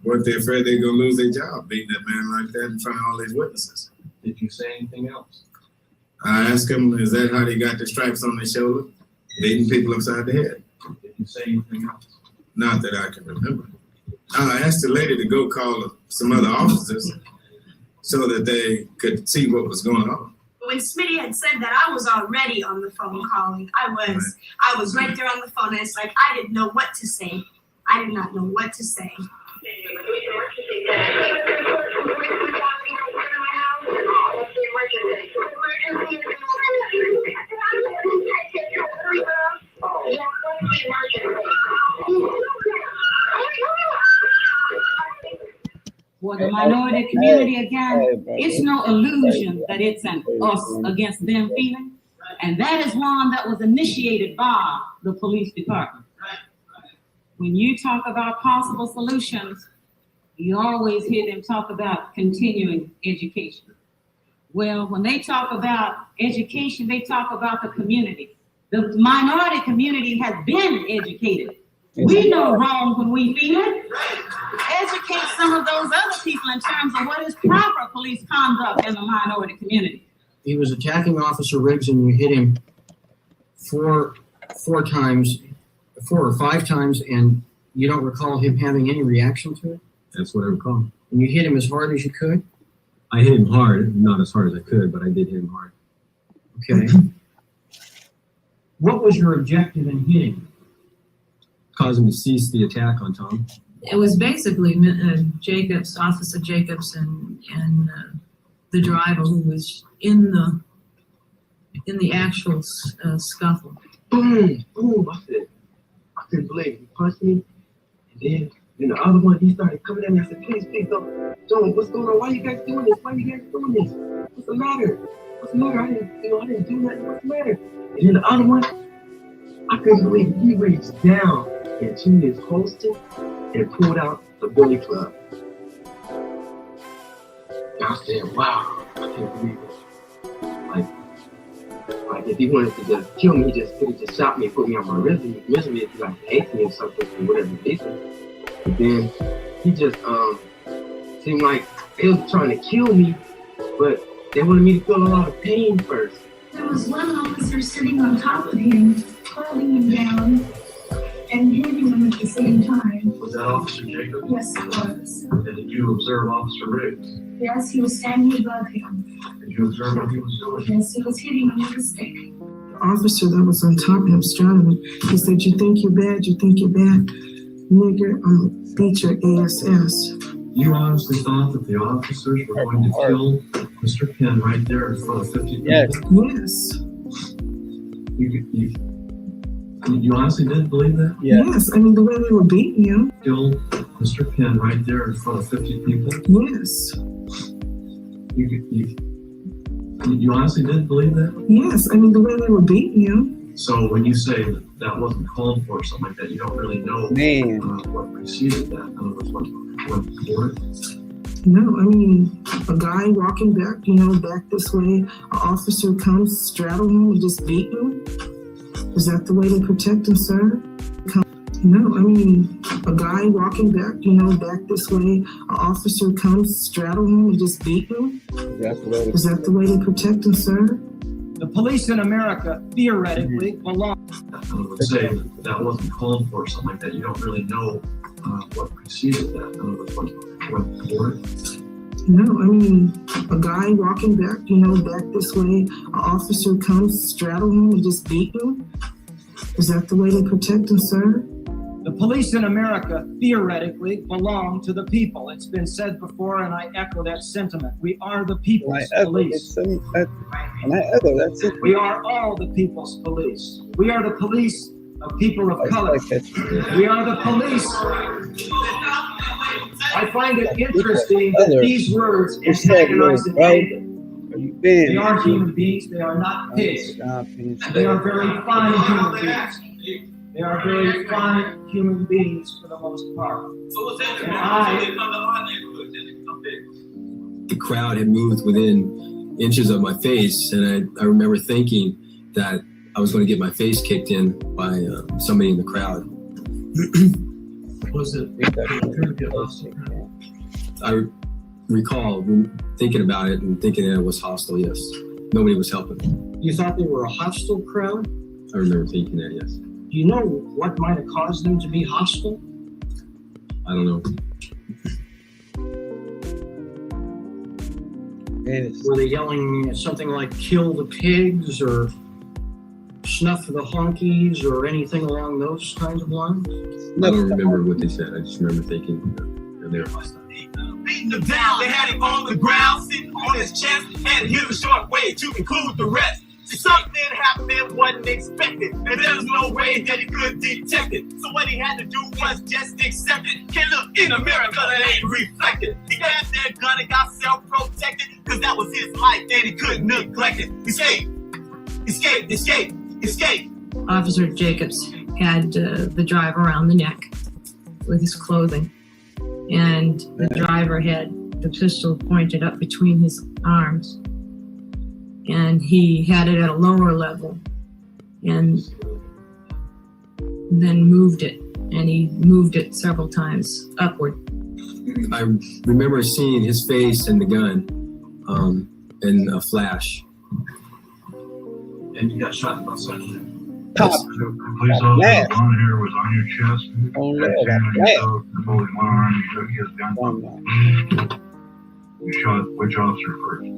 what they're afraid they're going to lose their job, beating that man like that in front of all these witnesses. Did you say anything else? I asked them, is that how they got the stripes on their shoulder? Beating people upside the head. Did you say anything else? Not that I can remember. I asked the lady to go call some other officers so that they could see what was going on. When Smitty had said that, I was already on the phone calling. I was right there on the phone, and it's like I didn't know what to say. I did not know what to say. For the minority community, again, it's no illusion that it's an us against them feeling. And that is one that was initiated by the police department. When you talk about possible solutions, you always hear them talk about continuing education. Well, when they talk about education, they talk about the community. The minority community has been educated. We know wrong when we feel it. Educate some of those other people in terms of what is proper police conduct in the minority community. He was attacking Officer Riggs, and you hit him four or five times, and you don't recall him having any reaction to it? That's what I recall. And you hit him as hard as you could? I hit him hard, not as hard as I could, but I did hit him hard. Okay. What was your objective in hitting him? Cause him to cease the attack on Tom. It was basically Officer Jacobs, and the driver who was in the actual scuffle. Boom! I couldn't believe it. He punched me, and then the other one, he started coming at me. I said, please, don't, what's going on? Why you guys doing this? What's the matter? I didn't do nothing. What's the matter? And then the other one, I couldn't believe it. He reached down into his holster and pulled out the billy club. And I said, wow, I can't believe it. Like if he wanted to just kill me, he could have just shot me and put me on my misery if he hates me or something for whatever reason. But then he just seemed like they was trying to kill me, but they wanted me to feel a lot of pain first. There was one officer sitting on top of him, holding him down and hitting him at the same time. Was that Officer Jacob? Yes, it was. And did you observe Officer Riggs? Yes, he was standing above him. Did you observe what he was doing? Yes, he was hitting him with a stick. The officer that was on top of him straddling him, he said, "You think you're bad? You think you're bad? Nigger, I'm gonna beat your ass." You honestly thought that the officers were going to kill Mr. Penn right there in front of 50 people? Yes. You honestly did believe that? Yes. I mean, the way they were beating him. Kill Mr. Penn right there in front of 50 people? Yes. You honestly did believe that? Yes. I mean, the way they were beating him. So when you say that wasn't called for, something like that, you don't really know what preceded that. In other words, what before it? No, I mean, a guy walking back, back this way, an officer comes, straddle him, and just beat him. Is that the way they protect and serve? No, I mean, a guy walking back, back this way, an officer comes, straddle him, and just beat him. Is that the way they protect and serve? The police in America theoretically belong. I would say that wasn't called for, something like that. You don't really know what preceded that. In other words, what before it? No, I mean, a guy walking back, back this way, an officer comes, straddle him, and just beat him. Is that the way they protect and serve? The police in America theoretically belong to the people. It's been said before, and I echo that sentiment. We are the people's police. We are all the people's police. We are the police of people of color. We are the police. I find it interesting that these words antagonize the David. They are human beings. They are not pigs. They are very fine human beings. They are very fine human beings for the most part. The crowd had moved within inches of my face, and I remember thinking that I was going to get my face kicked in by somebody in the crowd. Was it? I recall thinking about it and thinking that it was hostile, yes. Nobody was helping. You thought they were a hostile crowd? I remember thinking that, yes. Do you know what might have caused them to be hostile? I don't know. Were they yelling something like "kill the pigs" or "snuff the honkies" or anything along those kinds of lines? I don't remember what they said. I just remember thinking they were hostile. Beating him down, they had him on the ground, sitting on his chest, and hit him a short way to include the rest. Something happened that wasn't expected, and there's no way that he could detect it. So what he had to do was just accept it. Can't look in a mirror, cause it ain't reflected. He grabbed that gun and got self-protected, cause that was his life and he couldn't neglect it. Escape, escape, escape, escape. Officer Jacobs had the driver around the neck with his clothing, and the driver had the pistol pointed up between his arms, and he had it at a lower level and then moved it, and he moved it several times upward. I remember seeing his face and the gun in a flash. And you got shot about something. Pop. Police officer on here was on your chest. Holding one arm, you took his gun. You shot which officer first?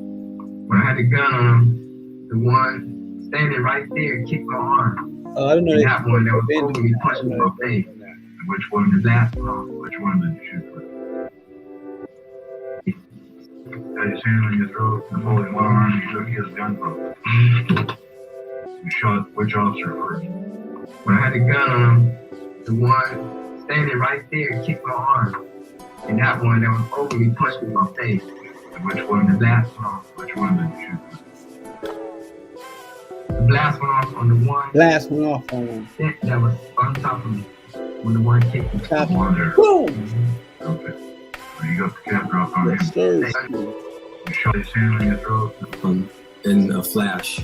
When I had the gun on him, the one standing right there kicked my arm. Oh, I don't know. That one that was over me punched me in my face. And which one did that? Which one did you shoot first? Got his hand on your throat, holding one arm, you took his gun from. You shot which officer first? When I had the gun on him, the one standing right there kicked my arm. And that one that was over me punched me in my face. And which one did that? Which one did you shoot first? The blast went off on the one. Blast went off on one. That was on top of me. When the one kicked me. Top one there. Boom! Okay. So you got the cap drop on him. You shot his hand on your throat. In a flash.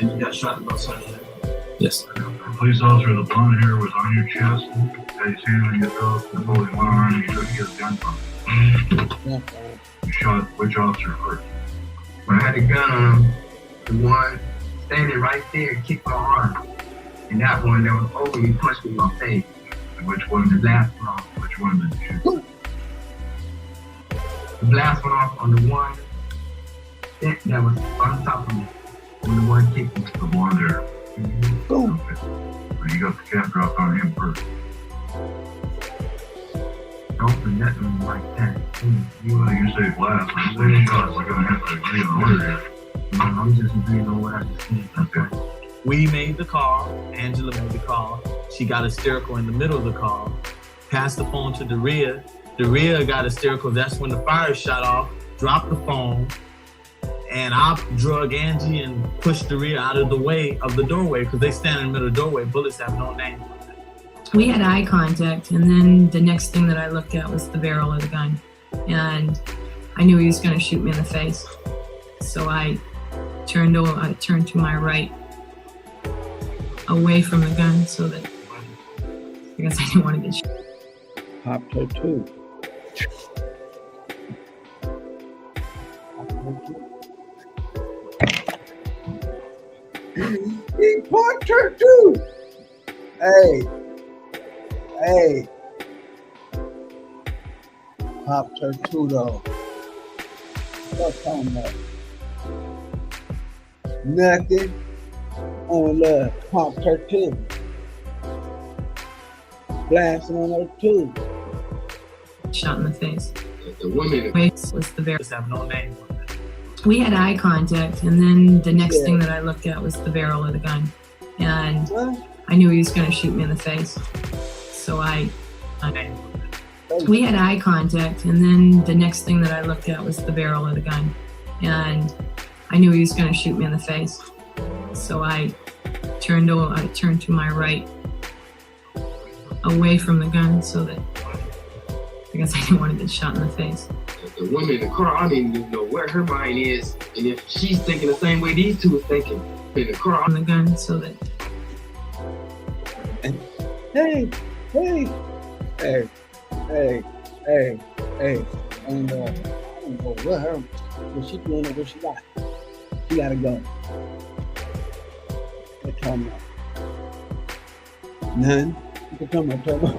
And you got shot about something. Yes. The police officer, the blonde hair was on your chest. Got his hand on your throat, holding one arm, and you took his gun from him. You shot which officer first? When I had the gun on him, the one standing right there kicked my arm. And that one that was over me punched me in my face. Which one? The blast went off. Which one did you shoot? The blast went off on the one that was on top of me. When the one kicked me. The one there. Boom. Okay. So you got the cap dropped on him first. Don't do nothing like that. You say blast. I'm saying shots. We're gonna have to agree on order here. No, I'm just agreeing on what I just said. Okay. We made the call. Angela made the call. She got hysterical in the middle of the call. Passed the phone to Daria. Daria got hysterical. That's when the fire shot off. Dropped the phone. And I drug Angie and pushed Daria out of the way of the doorway because they stand in the middle of the doorway. Bullets have no name. We had eye contact, and then the next thing that I looked at was the barrel of the gun. And I knew he was going to shoot me in the face. So I turned to my right, away from the gun, so that, because I didn't want to get shot. Popped her too. He popped her too. Hey. Popped her too though. What's on that? Nothing. On love. Popped her too. Blasting on her too. Shot in the face. The woman was the barrel. Have no name. We had eye contact, and then the next thing that I looked at was the barrel of the gun. And I knew he was going to shoot me in the face. So we had eye contact, and then the next thing that I looked at was the barrel of the gun. And I knew he was going to shoot me in the face. So I turned to my right, away from the gun, so that, because I didn't want to get shot in the face. The woman in the car, I don't even know where her mind is, and if she's thinking the same way these two are thinking. In the car, on the gun, so that. Hey. And I don't know what she doing or what she got. She gotta go. What talking about? None. You can come on, turn on.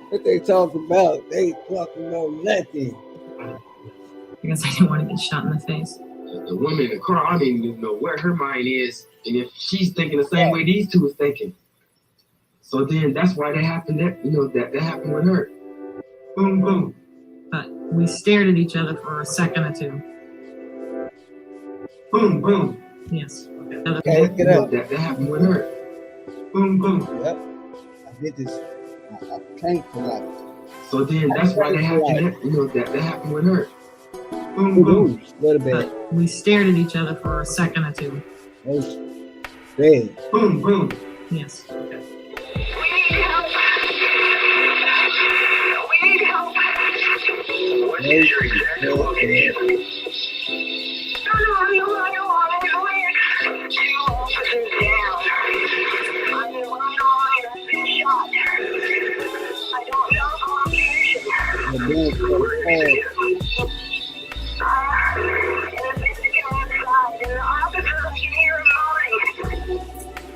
What they talking about? They talking about nothing. Because I didn't want to get shot in the face. The woman in the car, I don't even know where her mind is, and if she's thinking the same way these two are thinking. So then that's why that happened. That happened with her. Boom, boom. But we stared at each other for a second or two. Boom, boom. Yes. Okay, let's get up. That happened with her. Boom, boom. Yep. I did this. I trained for that. So then that's why that happened. That happened with her. Boom, boom. A little bit. But we stared at each other for a second or two. Big. Boom, boom. Yes. We need help. What is your exact location? I don't know. 2 officers down. I'm in one car and I've been shot. I don't know the location.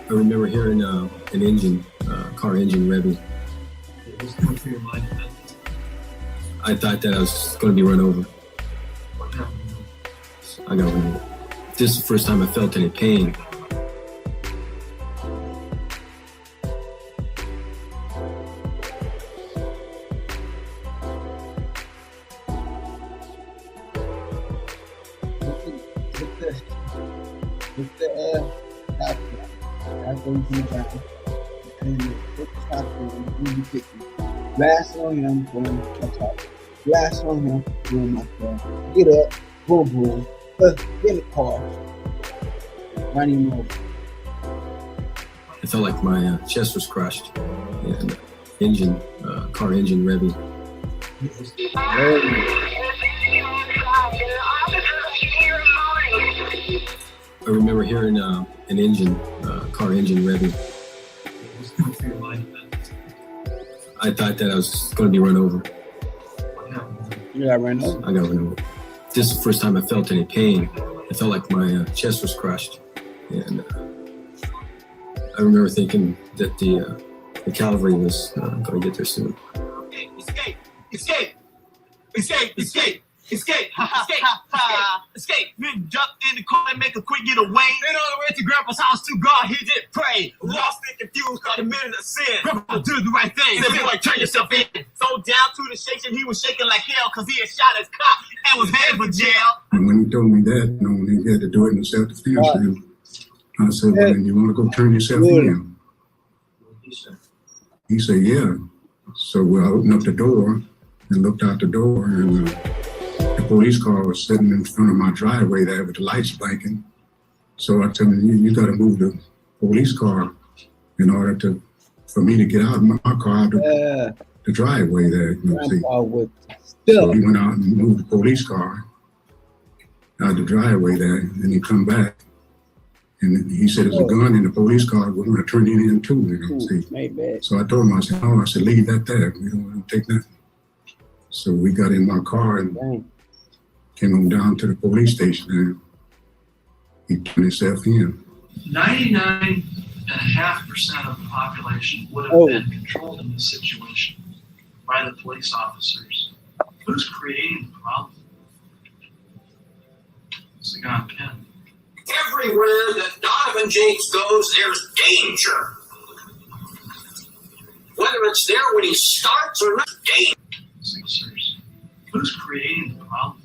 I remember hearing an engine, car engine revving. I thought that I was going to be run over. I got run over. This is the first time I felt any pain. Blast on him, boom, blast on him, boom, my friend. Get up, boom, boom, get in the car, run him over. I felt like my chest was crushed, and car engine revving. I remember hearing an engine, car engine revving. I thought that I was going to be run over. You got run over? I got run over. This is the first time I felt any pain. I felt like my chest was crushed, and remember thinking that the cavalry was going to get there soon. Escape! Escape! Escape! Escape! Escape! Escape! Escape! Then jump in the car and make a quick getaway. And on the way to Grandpa's house to God, he did pray. Lost and confused, got committed a sin. Grandpa did the right thing. He said, boy, turn yourself in. So down to the station, he was shaking like hell because he had shot his cop and was headed for jail. And when he told me that, you know, he had to do it in self-defense, then I said, well, then you want to go turn yourself in? He said, yeah. So I opened up the door and looked out the door, and the police car was sitting in front of my driveway there with the lights blinking. So I told him, you got to move the police car in order for me to get out of my car out the driveway there. You know, see. So he went out and moved the police car out the driveway there, and he come back. And he said, there's a gun in the police car. We're going to turn it in too, you know, see. So I told him, I said, no, I said, leave that there. We don't want to take that. So we got in my car and came on down to the police station, and he turned himself in. 99.5% of the population would have been controlled in this situation by the police officers. Who's creating the problem? Sagon Penn. Everywhere that Donovan James goes, there's danger. Whether it's there when he starts or not, danger. Who's creating the problem?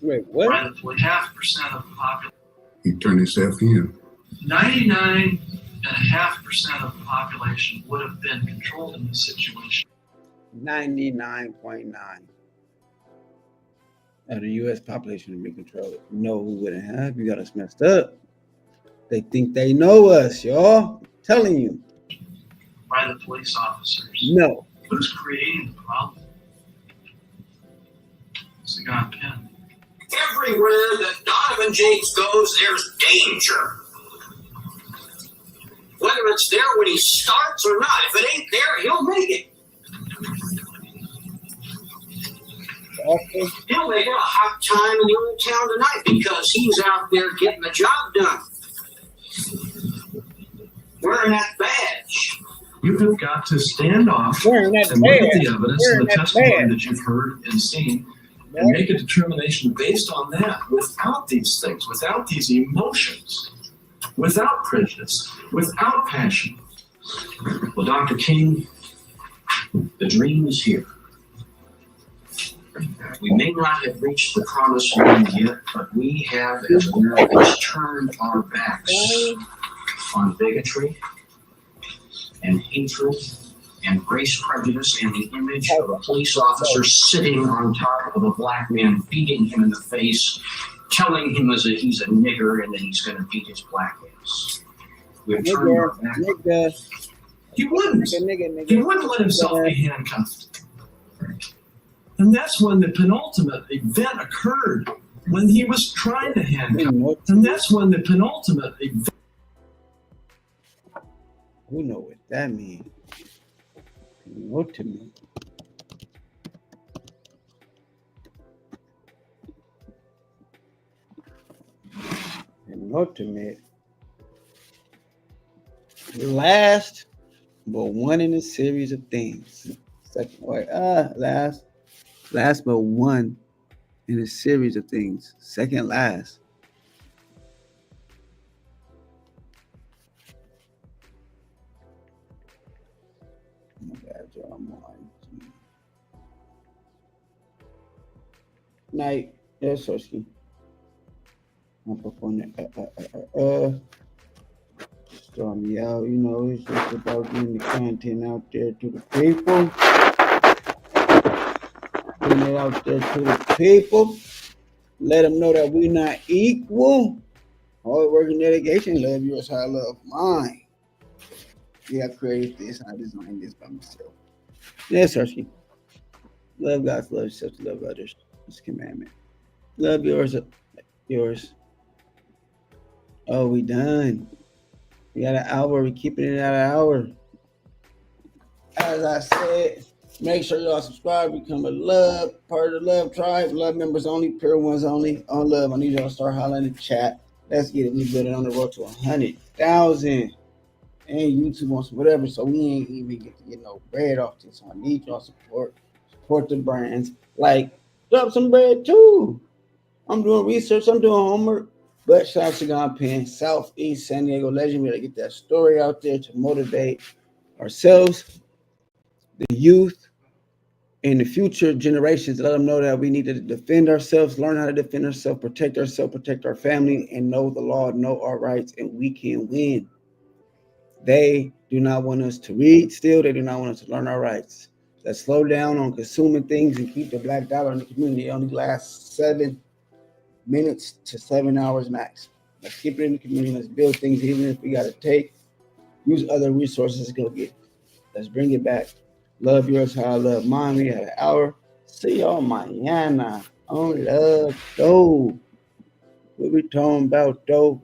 Wait, what? By the 0.5% of the population. He turned himself in. 99.5% of the population would have been controlled in this situation. 99.9 of the U.S. population would be controlled. No, we wouldn't have. You got us messed up. They think they know us, y'all. I'm telling you. By the police officers. No. Who's creating the problem? Sagon Penn. Everywhere that Donovan James goes, there's danger. Whether it's there when he starts or not, if it ain't there, he'll make it. He'll make it a hot time in the old town tonight because he's out there getting the job done. Wearing that badge. You have got to stand off and look at the evidence and the testimony that you've heard and seen and make a determination based on that without these things, without these emotions, without prejudice, without passion. Well, Dr. King, the dream is here. We may not have reached the promised land yet, but we have, as Americans, turned our backs on bigotry and hatred and race prejudice and the image of a police officer sitting on top of a black man, beating him in the face, telling him he's a nigger and that he's going to beat his black ass. We've turned our back. He wouldn't. He wouldn't let himself be handcuffed. And that's when the penultimate event occurred, when he was trying to handcuff. And that's when the penultimate event. Who know what that means? Penultimate. Penultimate. Last but one in a series of things. Second, wait, last but one in a series of things. Second last. Oh my God, y'all, I'm on. Night, yes, Soski. I'm up on the storm me out, you know, it's just about getting the content out there to the people. Getting it out there to the people. Let them know that we're not equal. Hard work and dedication, love yours, how I love mine. Yeah, I created this, I designed this by myself. Yes, Soski. Love God, love yourself, to love others. It's a commandment. Love yours. Oh, we done. We got an hour. We keeping it at an hour. As I said, make sure y'all subscribe. Become a love part of the love tribe. Love members only. Pure ones only. On love. I need y'all to start hollering in the chat. Let's get it. We build it on the road to 100,000. and YouTube on some whatever. So we ain't even get to get no bread off this. So I need y'all support the brands. Like, drop some bread too. I'm doing research. I'm doing homework. But shout out to SAGON PENN, Southeast San Diego legend. We got to get that story out there to motivate ourselves, the youth, and the future generations. Let them know that we need to defend ourselves, learn how to defend ourselves, protect our family, and know the law, know our rights, and we can win. They do not want us to read still. They do not want us to learn our rights. Let's slow down on consuming things and keep the black dollar in the community. It only lasts 7 minutes to 7 hours max. Let's keep it in the community. Let's build things, even if we got to use other resources to go get it. Let's bring it back. Love yours how I love mine. We had an hour. See y'all mañana on Love Dope. What we talking about, though?